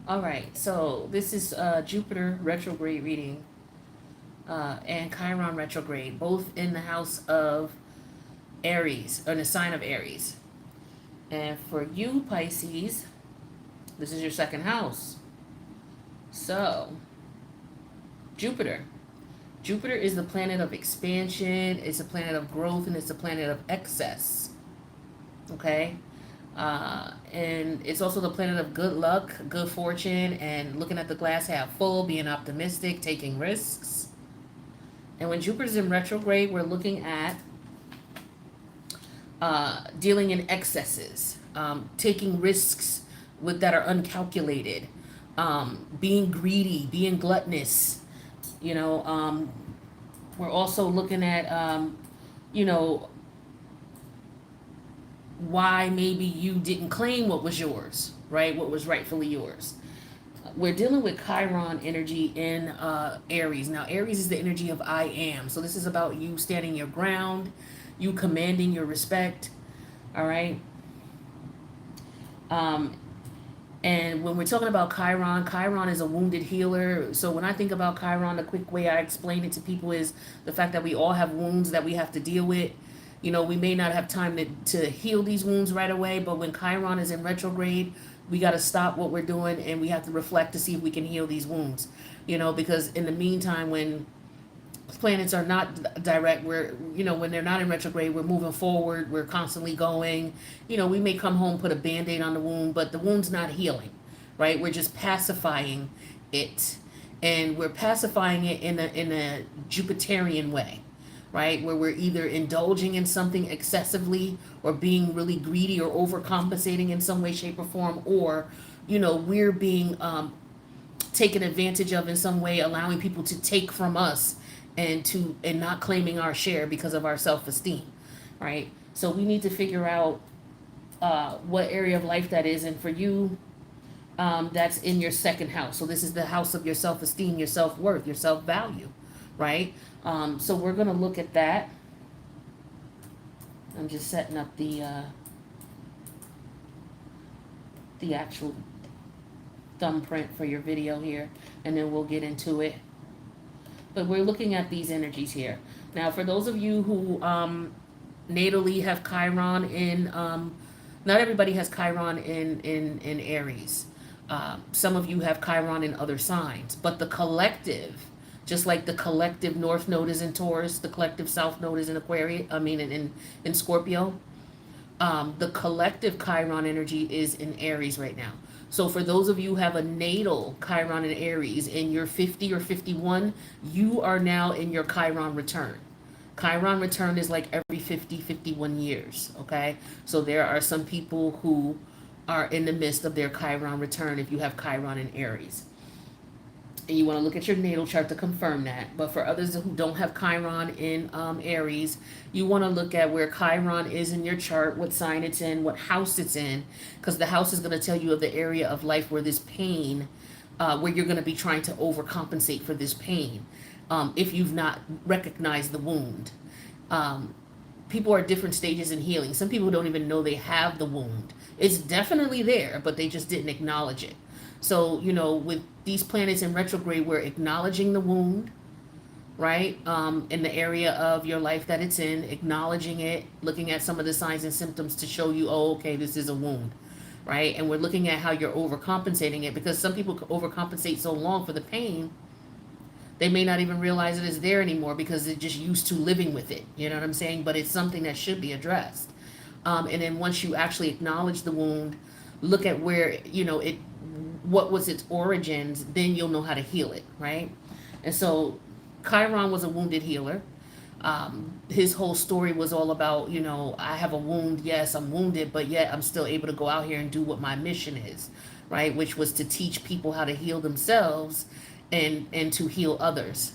All right, so this is Jupiter retrograde reading and Chiron retrograde, both in the house of Aries, or in the sign of Aries. And for you, Pisces, this is your second house. So, Jupiter. Jupiter is the planet of expansion, it's a planet of growth, and it's a planet of excess. Okay? And it's also the planet of good luck, good fortune, and looking at the glass half full, being optimistic, taking risks. And when Jupiter's in retrograde, we're looking at dealing in excesses, taking risks that are uncalculated, being greedy, being gluttonous. You know, we're also looking at, you know, why maybe you didn't claim what was yours, right? What was rightfully yours. We're dealing with Chiron energy in Aries. Now, Aries is the energy of I am. So this is about you standing your ground, you commanding your respect, all right? Um, and when we're talking about Chiron, Chiron is a wounded healer. So when I think about Chiron, the quick way I explain it to people is the fact that we all have wounds that we have to deal with. You know, we may not have time to heal these wounds right away, but when Chiron is in retrograde, we got to stop what we're doing and we have to reflect to see if we can heal these wounds. You know, because in the meantime, when planets are not direct, we're, you know, when they're not in retrograde, we're moving forward, we're constantly going. You know, we may come home, put a band-aid on the wound, but the wound's not healing, right? We're just pacifying it, and we're pacifying it in a Jupiterian way, right, where we're either indulging in something excessively or being really greedy or overcompensating in some way, shape, or form, or, you know, we're being taken advantage of in some way, allowing people to take from us and not claiming our share because of our self-esteem, right? So we need to figure out what area of life that is, and for you, that's in your second house. So this is the house of your self-esteem, your self-worth, your self-value, right? So we're gonna look at that. I'm just setting up the actual thumbprint for your video here, and then we'll get into it. But we're looking at these energies here. Now, for those of you who natally have Chiron in, not everybody has Chiron in Aries. Some of you have Chiron in other signs, but the collective, just like the collective North Node is in Taurus, the collective South Node is in Aquarius, in Scorpio, the collective Chiron energy is in Aries right now. So for those of you who have a natal Chiron in Aries and you're 50 or 51, you are now in your Chiron return. Chiron return is like every 50, 51 years, okay? So there are some people who are in the midst of their Chiron return if you have Chiron in Aries. And you want to look at your natal chart to confirm that. But for others who don't have Chiron in Aries, you want to look at where Chiron is in your chart, what sign it's in, what house it's in, because the house is going to tell you of the area of life where this pain, where you're going to be trying to overcompensate for this pain, if you've not recognized the wound. People are at different stages in healing. Some people don't even know they have the wound. It's definitely there, but they just didn't acknowledge it. So, you know, with these planets in retrograde, we're acknowledging the wound, right? In the area of your life that it's in, acknowledging it, looking at some of the signs and symptoms to show you, oh, okay, this is a wound, right? And we're looking at how you're overcompensating it, because some people overcompensate so long for the pain, they may not even realize it is there anymore because they're just used to living with it. You know what I'm saying? But it's something that should be addressed. And then once you actually acknowledge the wound, look at where, you know, what was its origins, then you'll know how to heal it, right? And so Chiron was a wounded healer. His whole story was all about, you know, I have a wound, yes, I'm wounded, but yet I'm still able to go out here and do what my mission is, right? Which was to teach people how to heal themselves and to heal others.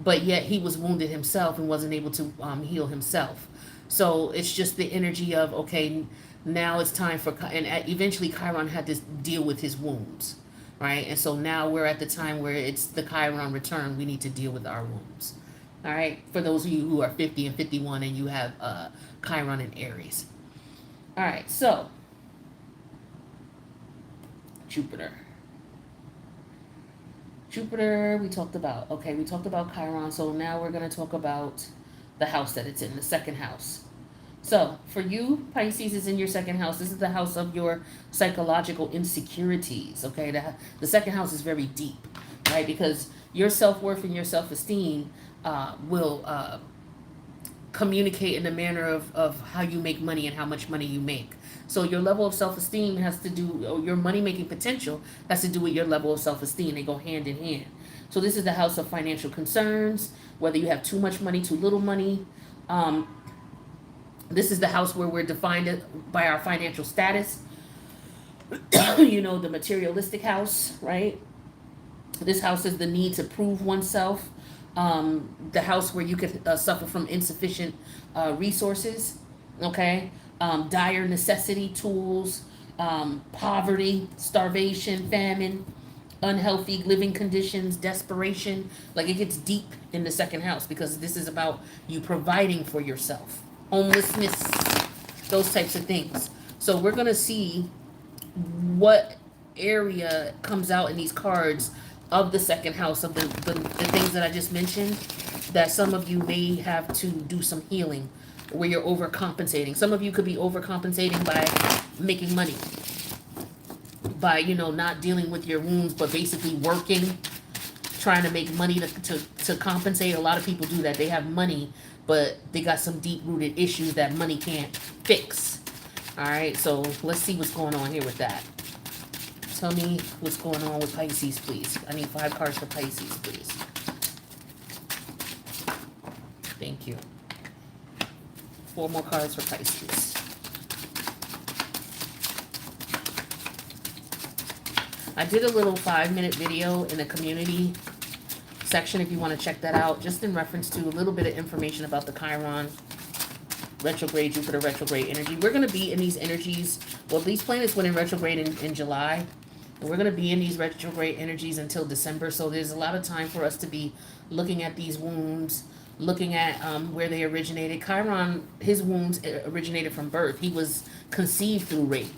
But yet he was wounded himself and wasn't able to heal himself. So it's just the energy of, okay, now it's time for, and eventually Chiron had to deal with his wounds, right? And so now we're at the time where it's the Chiron return. We need to deal with our wounds. All right, for those of you who are 50 and 51 and you have Chiron in Aries. All right, so Jupiter. Jupiter, we talked about. Okay, we talked about Chiron. So now we're going to talk about the house that it's in, the second house. So for you, Pisces is in your second house. This is the house of your psychological insecurities. Okay, the second house is very deep, right? Because your self-worth and your self-esteem will communicate in the manner of how you make money and how much money you make. So your level of self-esteem has to do, or your money-making potential has to do with your level of self-esteem. They go hand in hand. So this is the house of financial concerns, whether you have too much money, too little money. This is the house where we're defined by our financial status. The materialistic house, right? This house is the need to prove oneself. The house where you could suffer from insufficient resources, okay? Dire necessity, tools, poverty, starvation, famine, unhealthy living conditions, desperation. Like, it gets deep in the second house because this is about you providing for yourself. Homelessness, those types of things. So we're going to see what area comes out in these cards of the second house, of the things that I just mentioned, that some of you may have to do some healing where you're overcompensating. Some of you could be overcompensating by making money, by, not dealing with your wounds, but basically working, trying to make money to compensate. A lot of people do that. They have money, but they got some deep-rooted issues that money can't fix. All right, so let's see what's going on here with that. Tell me what's going on with Pisces, please. I need 5 cards for Pisces, please. Thank you. 4 more cards for Pisces. I did a little 5-minute video in the community section if you want to check that out, just in reference to a little bit of information about the Chiron retrograde, Jupiter retrograde energy. We're going to be in these energies. Well, these planets went in retrograde in July. And we're going to be in these retrograde energies until December. So there's a lot of time for us to be looking at these wounds, looking at where they originated. Chiron, his wounds originated from birth. He was conceived through rape.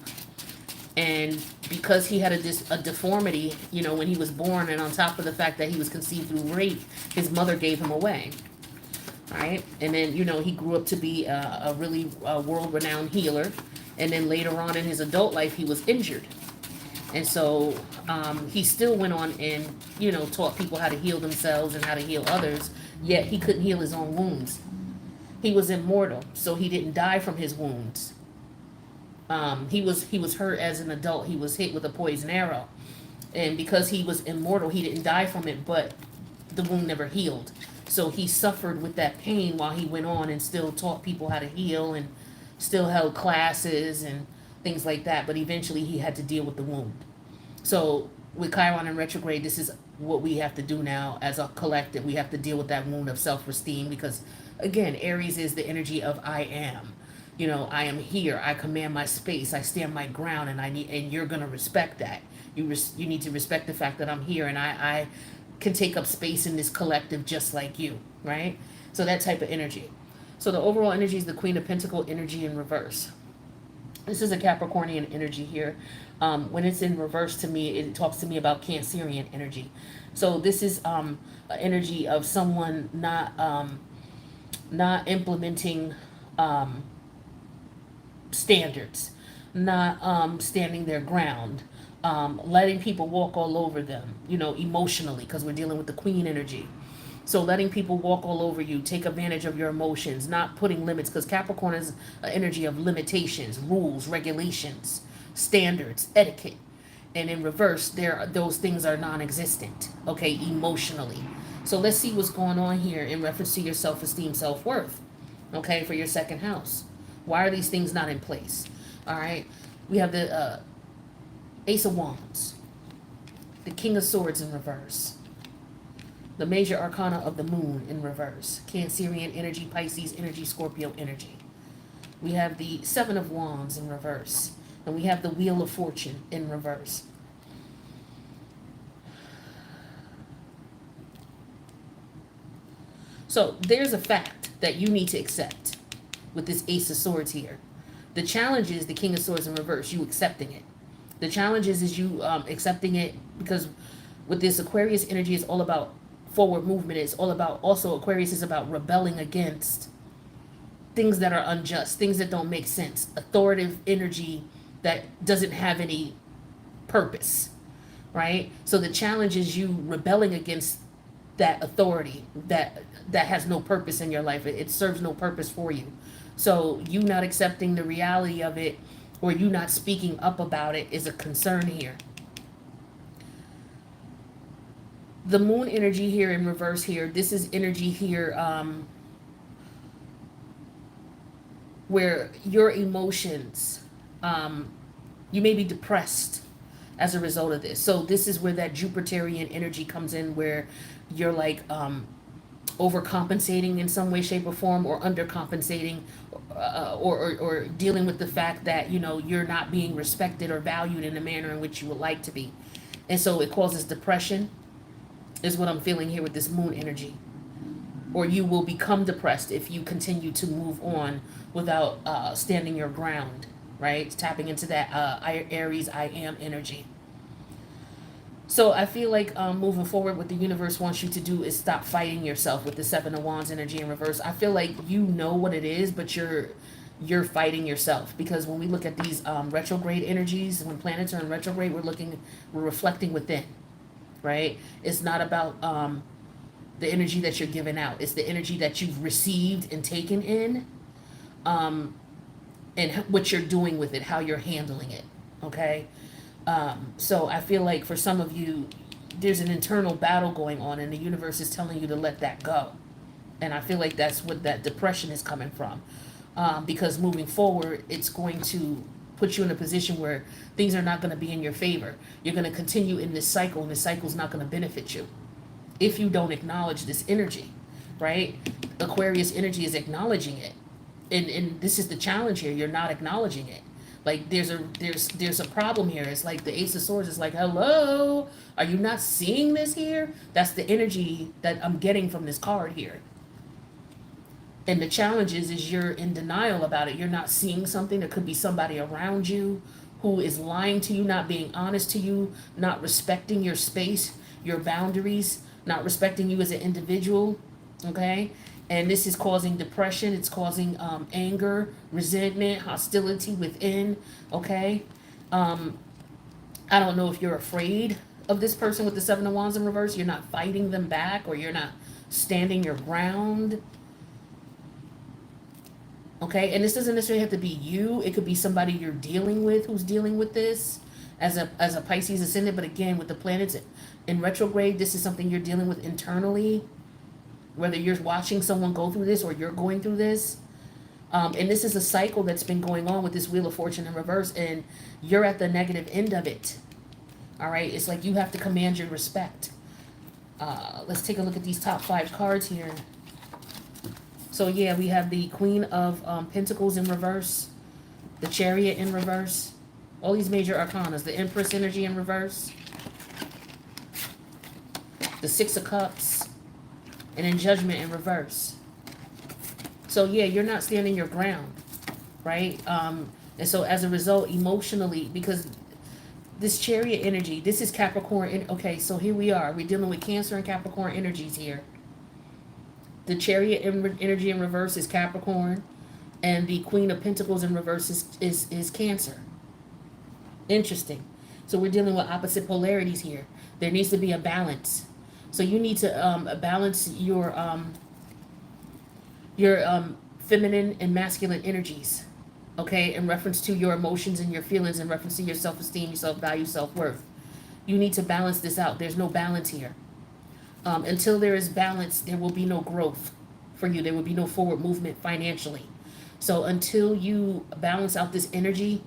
And because he had a deformity, when he was born, and on top of the fact that he was conceived through rape, his mother gave him away. All right. And then, he grew up to be a really world-renowned healer. And then later on in his adult life, he was injured. And so he still went on and, taught people how to heal themselves and how to heal others, yet he couldn't heal his own wounds. He was immortal, so he didn't die from his wounds. He was hurt as an adult. He was hit with a poison arrow. And because he was immortal, he didn't die from it, but the wound never healed. So he suffered with that pain while he went on and still taught people how to heal and still held classes and things like that, but eventually he had to deal with the wound. So with Chiron in retrograde, this is what we have to do now as a collective. We have to deal with that wound of self-esteem because, again, Aries is the energy of I am. I am here. I command my space. I stand my ground, and you're gonna respect that. You need to respect the fact that I'm here, and I can take up space in this collective just like you, right? So that type of energy. So the overall energy is the Queen of Pentacles energy in reverse. This is a Capricornian energy here. When it's in reverse to me, it talks to me about Cancerian energy. So this is an energy of someone not implementing standards, not standing their ground, letting people walk all over them, emotionally, because we're dealing with the Queen energy. So letting people walk all over you, take advantage of your emotions, not putting limits, because Capricorn is an energy of limitations, rules, regulations, standards, etiquette. And in reverse, those things are non-existent, okay, emotionally. So let's see what's going on here in reference to your self-esteem, self-worth, okay, for your second house. Why are these things not in place? All right, we have the Ace of Wands, the King of Swords in reverse, the major arcana of the moon in reverse, Cancerian energy, Pisces energy, Scorpio energy. We have the Seven of Wands in reverse, and we have the Wheel of Fortune in reverse. So there's a fact that you need to accept with this Ace of Swords here. The challenge is the King of Swords in reverse, you accepting it. The challenge is you accepting it, because with this Aquarius energy, it's all about forward movement. It's all about, also Aquarius is about rebelling against things that are unjust, things that don't make sense, authoritative energy that doesn't have any purpose, right? So the challenge is you rebelling against that authority that has no purpose in your life. It serves no purpose for you. So you not accepting the reality of it, or you not speaking up about it, is a concern here. The moon energy here in reverse here, this is energy here where your emotions, you may be depressed as a result of this. So this is where that Jupiterian energy comes in, where you're like overcompensating in some way, shape, or form, or undercompensating, or dealing with the fact that, you know, you're not being respected or valued in the manner in which you would like to be. And so it causes depression, is what I'm feeling here with this moon energy. Or you will become depressed if you continue to move on without standing your ground, right? Tapping into that Aries I am energy. So I feel like moving forward, what the universe wants you to do is stop fighting yourself with the Seven of Wands energy in reverse. I feel like you know what it is, but you're fighting yourself, because when we look at these retrograde energies, when planets are in retrograde, we're reflecting within, right? It's not about the energy that you're giving out. It's the energy that you've received and taken in, and what you're doing with it, how you're handling it, okay? So I feel like for some of you, there's an internal battle going on, and the universe is telling you to let that go. And I feel like that's what that depression is coming from. Because moving forward, it's going to put you in a position where things are not going to be in your favor. You're going to continue in this cycle, and the cycle is not going to benefit you if you don't acknowledge this energy, right? Aquarius energy is acknowledging it. And this is the challenge here. You're not acknowledging it. Like there's a problem here. It's like the Ace of Swords is like, hello, are you not seeing this here? That's the energy that I'm getting from this card here. And the challenge is you're in denial about it. You're not seeing something. There could be somebody around you who is lying to you, not being honest to you, not respecting your space, your boundaries, not respecting you as an individual, okay? And this is causing depression. It's causing anger, resentment, hostility within, okay? I don't know if you're afraid of this person with the Seven of Wands in reverse. You're not fighting them back, or you're not standing your ground, okay? And this doesn't necessarily have to be you. It could be somebody you're dealing with who's dealing with this as a Pisces ascendant. But again, with the planets in retrograde, this is something you're dealing with internally, whether you're watching someone go through this or you're going through this. And this is a cycle that's been going on with this Wheel of Fortune in reverse, and you're at the negative end of it. All right? It's like you have to command your respect. Let's take a look at these top 5 cards here. So yeah, we have the Queen of Pentacles in reverse, the Chariot in reverse, all these major arcanas, the Empress energy in reverse, the Six of Cups, and then Judgment in reverse. So yeah, you're not standing your ground, right? And so as a result, emotionally, because this Chariot energy, this is Capricorn. Okay, so here we are. We're dealing with Cancer and Capricorn energies here. The Chariot energy in reverse is Capricorn, and the Queen of Pentacles in reverse is Cancer. Interesting. So we're dealing with opposite polarities here. There needs to be a balance. So you need to balance your feminine and masculine energies, okay, in reference to your emotions and your feelings, in reference to your self-esteem, your self-value, self-worth. You need to balance this out. There's no balance here. Until there is balance, there will be no growth for you. There will be no forward movement financially. So until you balance out this energy,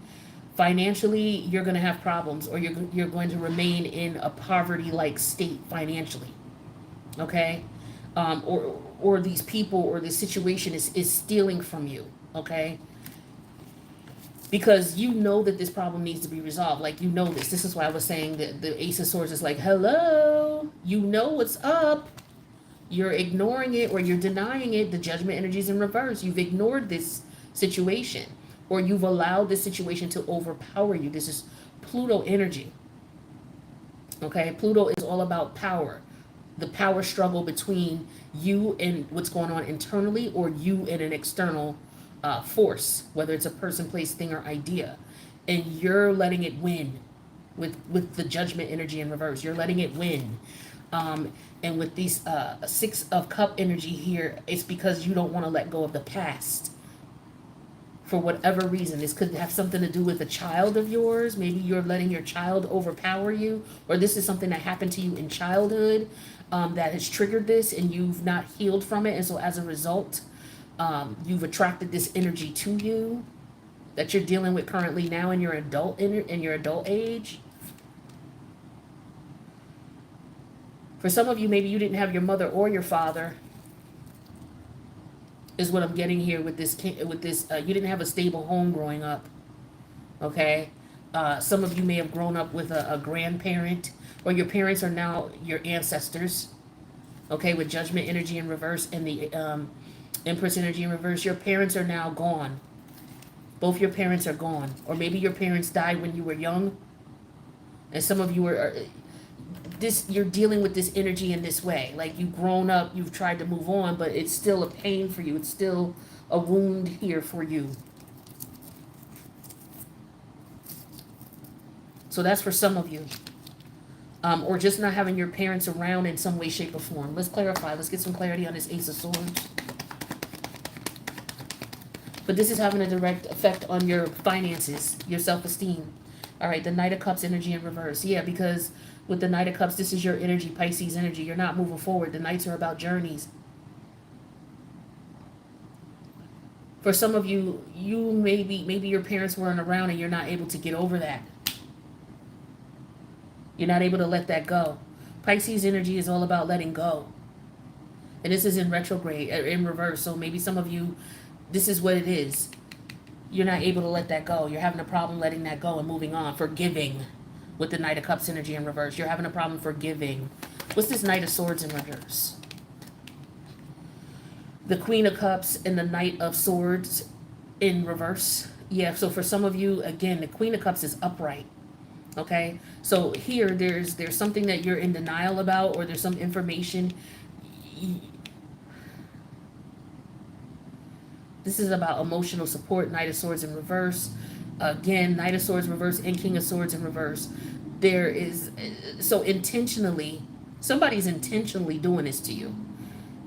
financially, you're going to have problems, or you're going to remain in a poverty-like state financially, okay? Or these people or this situation is stealing from you, okay? Because you know that this problem needs to be resolved. Like, you know this. This is why I was saying that the Ace of Swords is like, hello, you know what's up. You're ignoring it, or you're denying it. The Judgment energy is in reverse. You've ignored this situation. or you've allowed this situation to overpower you. This is Pluto energy. Okay, Pluto is all about power, the power struggle between you and what's going on internally, or you and an external force, whether it's a person, place, thing, or idea, and you're letting it win with the Judgment energy in reverse. You're letting it win. And with these Six of Cup energy here, it's because you don't want to let go of the past. For whatever reason, this could have something to do with a child of yours. Maybe you're letting your child overpower you, or this is something that happened to you in childhood that has triggered this, and you've not healed from it. And so as a result, you've attracted this energy to you that you're dealing with currently now in your adult age. For some of you, maybe you didn't have your mother or your father, is what I'm getting here with this. You didn't have a stable home growing up, okay? Some of you may have grown up with a grandparent, or your parents are now your ancestors, okay? With Judgment energy in reverse and the Empress energy in reverse, your parents are now gone. Both your parents are gone. Or maybe your parents died when you were young, and some of you are... you're dealing with this energy in this way. Like, you've grown up, you've tried to move on, but it's still a pain for you. It's still a wound here for you. So that's for some of you. Or just not having your parents around in some way, shape, or form. Let's clarify. Let's get some clarity on this Ace of Swords. But this is having a direct effect on your finances, your self-esteem. All right, the Knight of Cups energy in reverse. Yeah, because with the Knight of Cups, this is your energy, Pisces energy. You're not moving forward. The Knights are about journeys. For some of you, maybe your parents weren't around and you're not able to get over that. You're not able to let that go. Pisces energy is all about letting go. And this is in retrograde, in reverse. So maybe some of you, this is what it is. You're not able to let that go. You're having a problem letting that go and moving on. Forgiving with the Knight of Cups energy in reverse. You're having a problem forgiving. What's this Knight of Swords in reverse? The Queen of Cups and the Knight of Swords in reverse. Yeah, so for some of you, again, the Queen of Cups is upright. Okay? So here, there's something that you're in denial about, or there's some information. This is about emotional support, Knight of Swords in reverse. Again, Knight of Swords reverse and King of Swords in reverse. There is, so intentionally, somebody's intentionally doing this to you.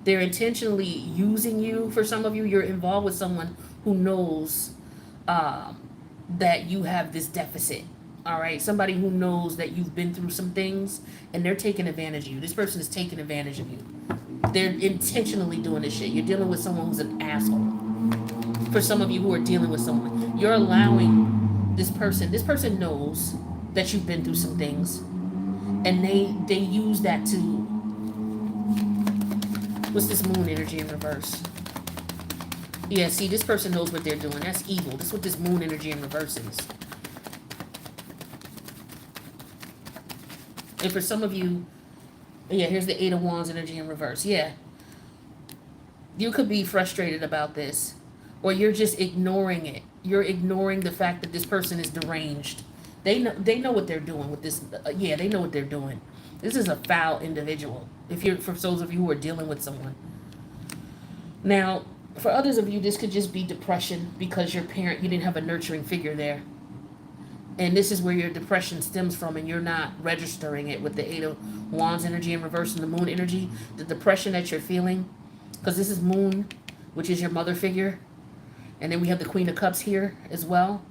They're intentionally using you. For some of you, you're involved with someone who knows that you have this deficit. All right, somebody who knows that you've been through some things, and they're taking advantage of you. This person is taking advantage of you. They're intentionally doing this shit. You're dealing with someone who's an asshole. For some of you who are dealing with someone, you're allowing this person knows that you've been through some things, and they use that to, what's this Moon energy in reverse? Yeah, see, this person knows what they're doing. That's evil. That's what this Moon energy in reverse is. And for some of you, yeah, here's the Eight of Wands energy in reverse. Yeah, you could be frustrated about this, or you're just ignoring it. You're ignoring the fact that this person is deranged. They know what they're doing with this. Yeah, they know what they're doing. This is a foul individual. For those of you who are dealing with someone. Now, for others of you, this could just be depression because you didn't have a nurturing figure there. And this is where your depression stems from, and you're not registering it with the Eight of Wands energy in reverse and the Moon energy. The depression that you're feeling, because this is Moon, which is your mother figure. And then we have the Queen of Cups here as well.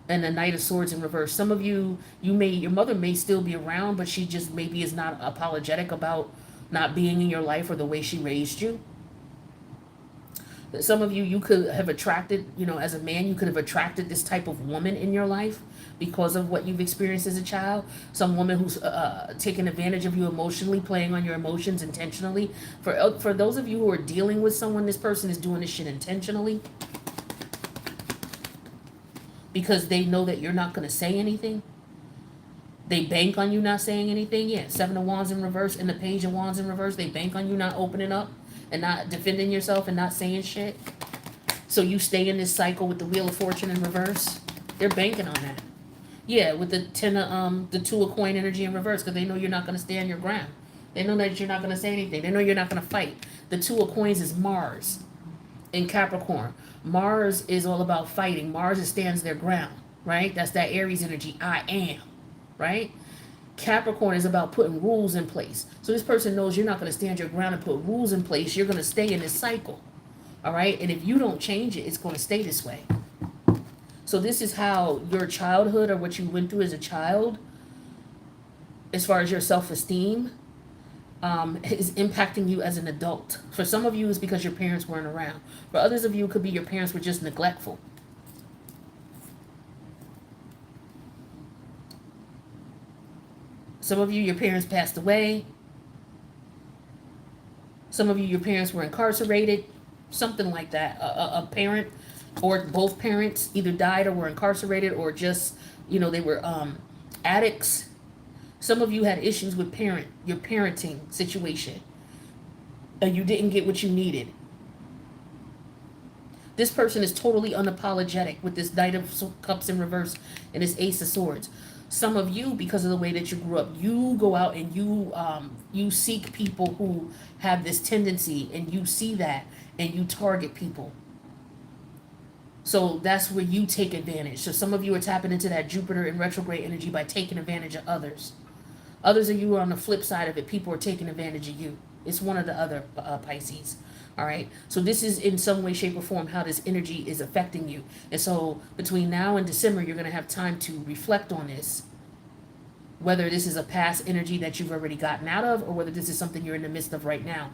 And the Knight of Swords in reverse. Some of you, your mother may still be around, but she just maybe is not apologetic about not being in your life or the way she raised you. Some of you could have attracted, as a man, you could have attracted this type of woman in your life because of what you've experienced as a child. Some woman who's taking advantage of you emotionally, playing on your emotions intentionally. For those of you who are dealing with someone, this person is doing this shit intentionally because they know that you're not going to say anything. They bank on you not saying anything. Yeah, Seven of Wands in reverse and the Page of Wands in reverse. They bank on you not opening up and not defending yourself and not saying shit. So you stay in this cycle with the Wheel of Fortune in reverse. They're banking on that. Yeah, with the the 2 of coin energy in reverse, because they know you're not going to stand your ground. They know that you're not going to say anything. They know you're not going to fight. The 2 of coins is Mars in Capricorn. Mars is all about fighting. Mars stands their ground, right? That's that Aries energy. I am, right? Capricorn is about putting rules in place. So this person knows you're not going to stand your ground and put rules in place. You're going to stay in this cycle, all right? And if you don't change it, it's going to stay this way. So this is how your childhood or what you went through as a child, as far as your self-esteem, is impacting you as an adult. For some of you, it's because your parents weren't around. For others of you, it could be your parents were just neglectful. Some of you, your parents passed away. Some of you, your parents were incarcerated. Something like that. A parent or both parents either died or were incarcerated, or just, they were addicts. Some of you had issues with your parenting situation, and you didn't get what you needed. This person is totally unapologetic with this Knight of Cups in reverse and this Ace of Swords. Some of you, because of the way that you grew up, you go out and you seek people who have this tendency, and you see that, and you target people. So that's where you take advantage. So some of you are tapping into that Jupiter in retrograde energy by taking advantage of others. Others of you are on the flip side of it. People are taking advantage of you. It's one or the other, Pisces. All right. So this is in some way, shape, or form how this energy is affecting you. And so between now and December, you're going to have time to reflect on this. Whether this is a past energy that you've already gotten out of, or whether this is something you're in the midst of right now.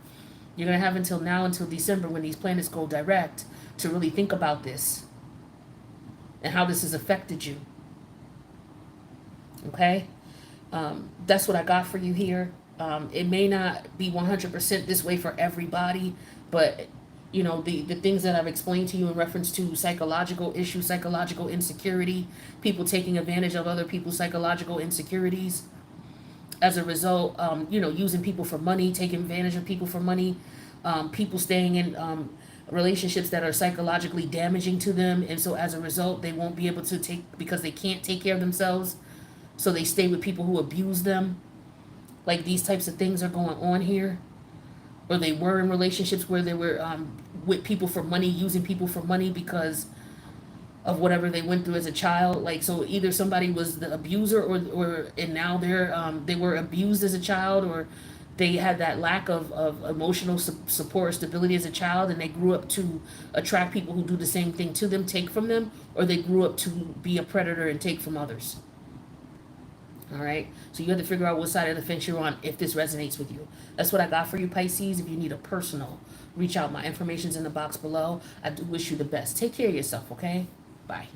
You're going to have until December, when these planets go direct, to really think about this and how this has affected you. Okay? That's what I got for you here. It may not be 100% this way for everybody, but the things that I've explained to you in reference to psychological issues, psychological insecurity, people taking advantage of other people's psychological insecurities. As a result, using people for money, taking advantage of people for money, people staying in relationships that are psychologically damaging to them. And so as a result, they won't be able to because they can't take care of themselves. So they stay with people who abuse them. Like these types of things are going on here. Or they were in relationships where they were with people for money, using people for money because of whatever they went through as a child. Like, so either somebody was the abuser and now they were abused as a child, or they had that lack of emotional support or stability as a child, and they grew up to attract people who do the same thing to them, take from them, or they grew up to be a predator and take from others. All right, so you have to figure out what side of the fence you're on if this resonates with you. That's what I got for you, Pisces. If you need a personal, reach out. My information's in the box below. I do wish you the best. Take care of yourself, okay? Bye.